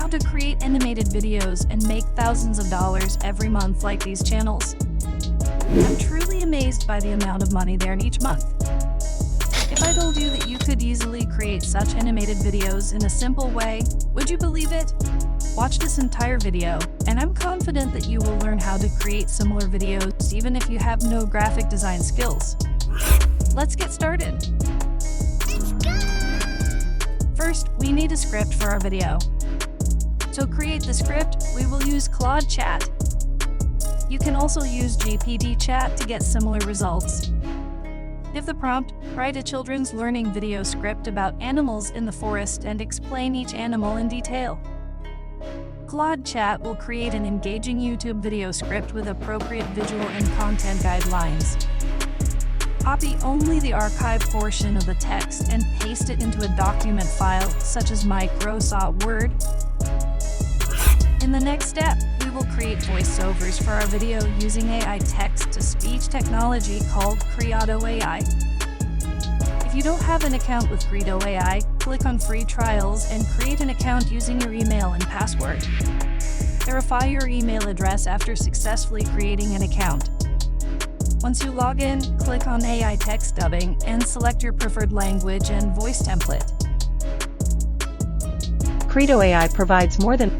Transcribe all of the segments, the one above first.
how to create animated videos and make thousands of dollars every month like these channels. I'm truly amazed by the amount of money they earn each month. If I told you that you could easily create such animated videos in a simple way, would you believe it? Watch this entire video, and I'm confident that you will learn how to create similar videos even if you have no graphic design skills. Let's get started. Let's go! First, we need a script for our video. To create the script, we will use Claude Chat. You can also use GPT Chat to get similar results. Give the prompt, write a children's learning video script about animals in the forest and explain each animal in detail. Claude Chat will create an engaging YouTube video script with appropriate visual and content guidelines. Copy only the archive portion of the text and paste it into a document file, such as Microsoft Word. In the next step, we will create voiceovers for our video using AI text-to-speech technology called Kreado AI. If you don't have an account with Kreado AI, click on Free Trials and create an account using your email and password. Verify your email address after successfully creating an account. Once you log in, click on AI text dubbing and select your preferred language and voice template. Kreado AI provides more than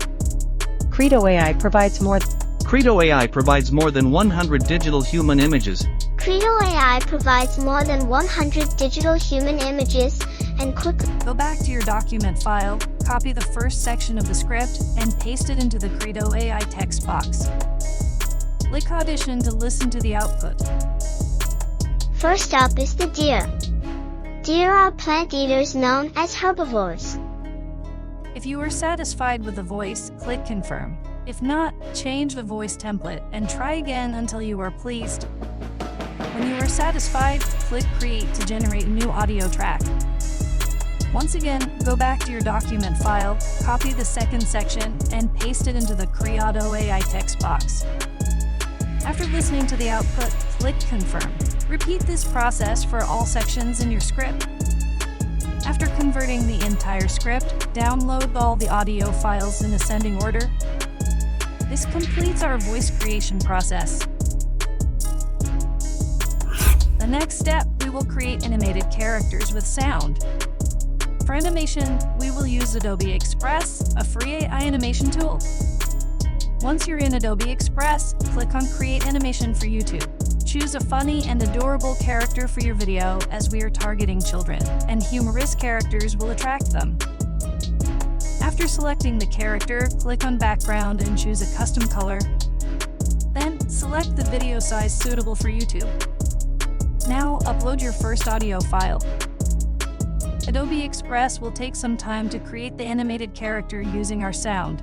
100 digital human images. Kreado AI provides more than 100 digital human images, and Go back to your document file, copy the first section of the script, and paste it into the Kreado AI text box. Click Audition to listen to the output. First up is the deer. Deer are plant eaters known as herbivores. If you are satisfied with the voice, click Confirm. If not, change the voice template and try again until you are pleased. When you are satisfied, click Create to generate a new audio track. Once again, go back to your document file, copy the second section, and paste it into the Kreado AI text box. After listening to the output, click Confirm. Repeat this process for all sections in your script. After converting the entire script, download all the audio files in ascending order. This completes our voice creation process. The next step, we will create animated characters with sound. For animation, we will use Adobe Express, a free AI animation tool. Once you're in Adobe Express, click on Create Animation for YouTube. Choose a funny and adorable character for your video, as we are targeting children, and humorous characters will attract them. After selecting the character, click on Background and choose a custom color. Then, select the video size suitable for YouTube. Now, upload your first audio file. Adobe Express will take some time to create the animated character using our sound.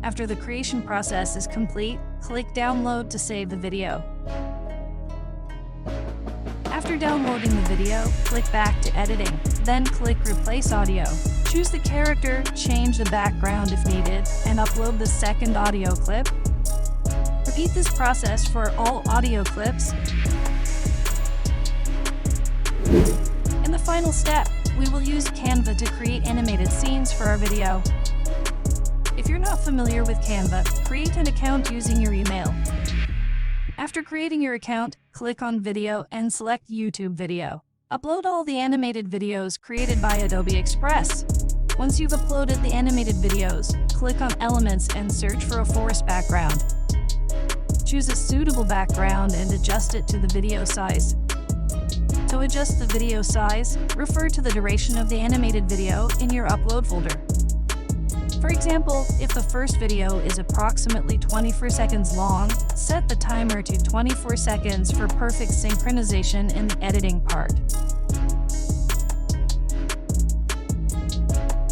After the creation process is complete, click Download to save the video. After downloading the video, click back to editing, then click Replace Audio. Choose the character, change the background if needed, and upload the second audio clip. Repeat this process for all audio clips. In the final step, we will use Canva to create animated scenes for our video. If you're not familiar with Canva, create an account using your email. After creating your account, click on Video and select YouTube Video. Upload all the animated videos created by Adobe Express. Once you've uploaded the animated videos, click on Elements and search for a forest background. Choose a suitable background and adjust it to the video size. To adjust the video size, refer to the duration of the animated video in your upload folder. For example, if the first video is approximately 24 seconds long, set the timer to 24 seconds for perfect synchronization in the editing part.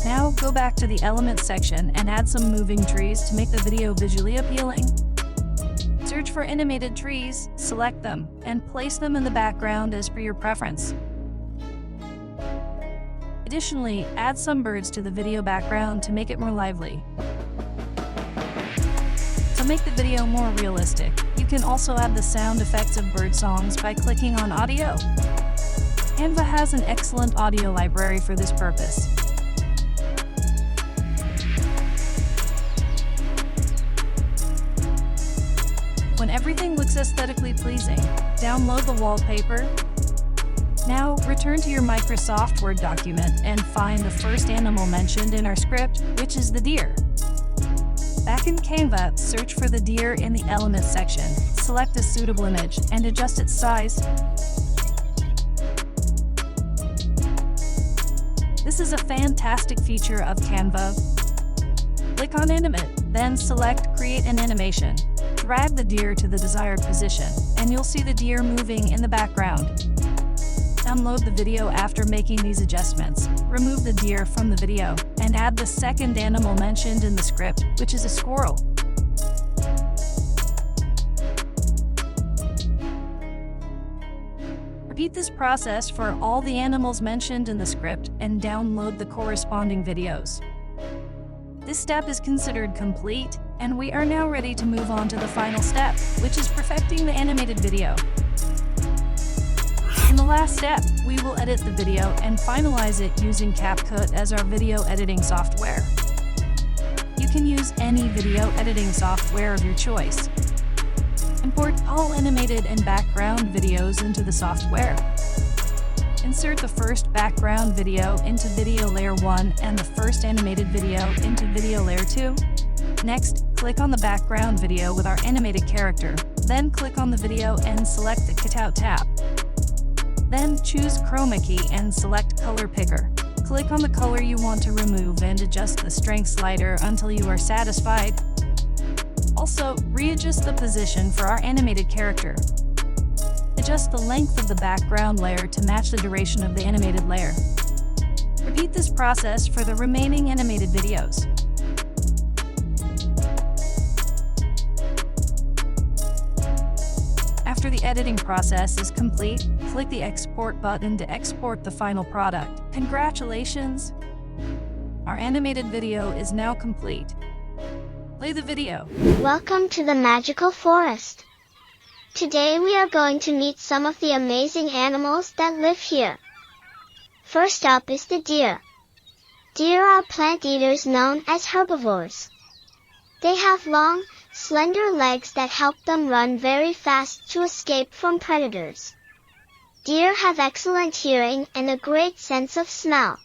Now, go back to the Elements section and add some moving trees to make the video visually appealing. Search for animated trees, select them, and place them in the background as per your preference. Additionally, add some birds to the video background to make it more lively. To make the video more realistic, you can also add the sound effects of bird songs by clicking on Audio. Canva has an excellent audio library for this purpose. aesthetically pleasing. Download the wallpaper. Now, return to your Microsoft Word document and find the first animal mentioned in our script, which is the deer. Back in Canva, search for the deer in the Elements section. Select a suitable image and adjust its size. This is a fantastic feature of Canva. Click on Animate, then select Create an Animation. Drag the deer to the desired position, and you'll see the deer moving in the background. Download the video after making these adjustments. Remove the deer from the video, and add the second animal mentioned in the script, which is a squirrel. Repeat this process for all the animals mentioned in the script and download the corresponding videos. This step is considered complete, and we are now ready to move on to the final step, which is perfecting the animated video. In the last step, we will edit the video and finalize it using CapCut as our video editing software. You can use any video editing software of your choice. Import all animated and background videos into the software. Insert the first background video into video layer 1 and the first animated video into video layer 2. Next, click on the background video with our animated character. Then click on the video and select the Cutout tab. Then choose Chroma key and select Color Picker. Click on the color you want to remove and adjust the strength slider until you are satisfied. Also, readjust the position for our animated character. Adjust the length of the background layer to match the duration of the animated layer. Repeat this process for the remaining animated videos. After the editing process is complete, click the Export button to export the final product. Congratulations! Our animated video is now complete. Play the video. Welcome to the magical forest. Today we are going to meet some of the amazing animals that live here. First up is the deer. Deer are plant eaters known as herbivores. They have long, slender legs that help them run very fast to escape from predators. Deer have excellent hearing and a great sense of smell.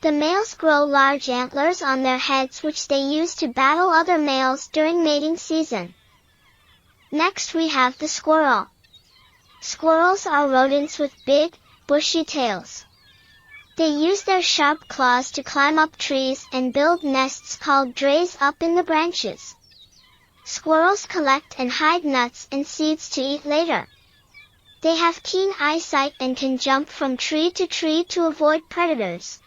The males grow large antlers on their heads which they use to battle other males during mating season. Next we have the squirrel. Squirrels are rodents with big, bushy tails. They use their sharp claws to climb up trees and build nests called drays up in the branches. Squirrels collect and hide nuts and seeds to eat later. They have keen eyesight and can jump from tree to tree to avoid predators.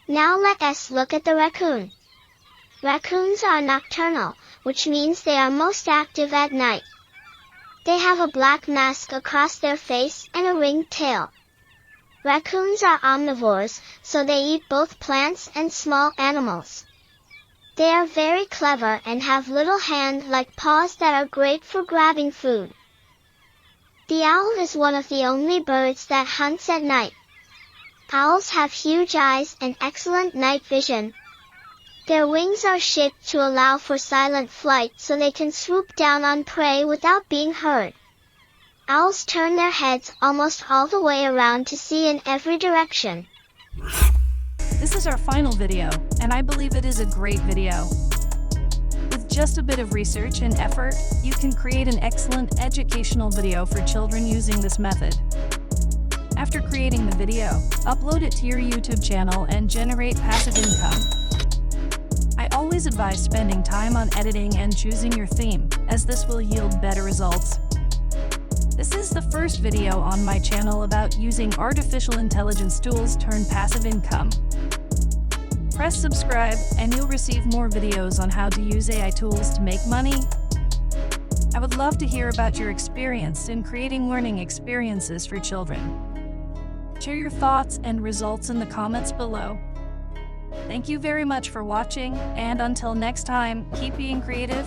Now let us look at the raccoon. Raccoons are nocturnal, which means they are most active at night. They have a black mask across their face and a ringed tail. Raccoons are omnivores, so they eat both plants and small animals. They are very clever and have little hand-like paws that are great for grabbing food. The owl is one of the only birds that hunts at night. Owls have huge eyes and excellent night vision. Their wings are shaped to allow for silent flight so they can swoop down on prey without being heard. Owls turn their heads almost all the way around to see in every direction. This is our final video, and I believe it is a great video. With just a bit of research and effort, you can create an excellent educational video for children using this method. After creating the video, upload it to your YouTube channel and generate passive income. I always advise spending time on editing and choosing your theme, as this will yield better results. This is the first video on my channel about using artificial intelligence tools to earn passive income. Press subscribe and you'll receive more videos on how to use AI tools to make money. I would love to hear about your experience in creating learning experiences for children. Share your thoughts and results in the comments below. Thank you very much for watching, and until next time, keep being creative.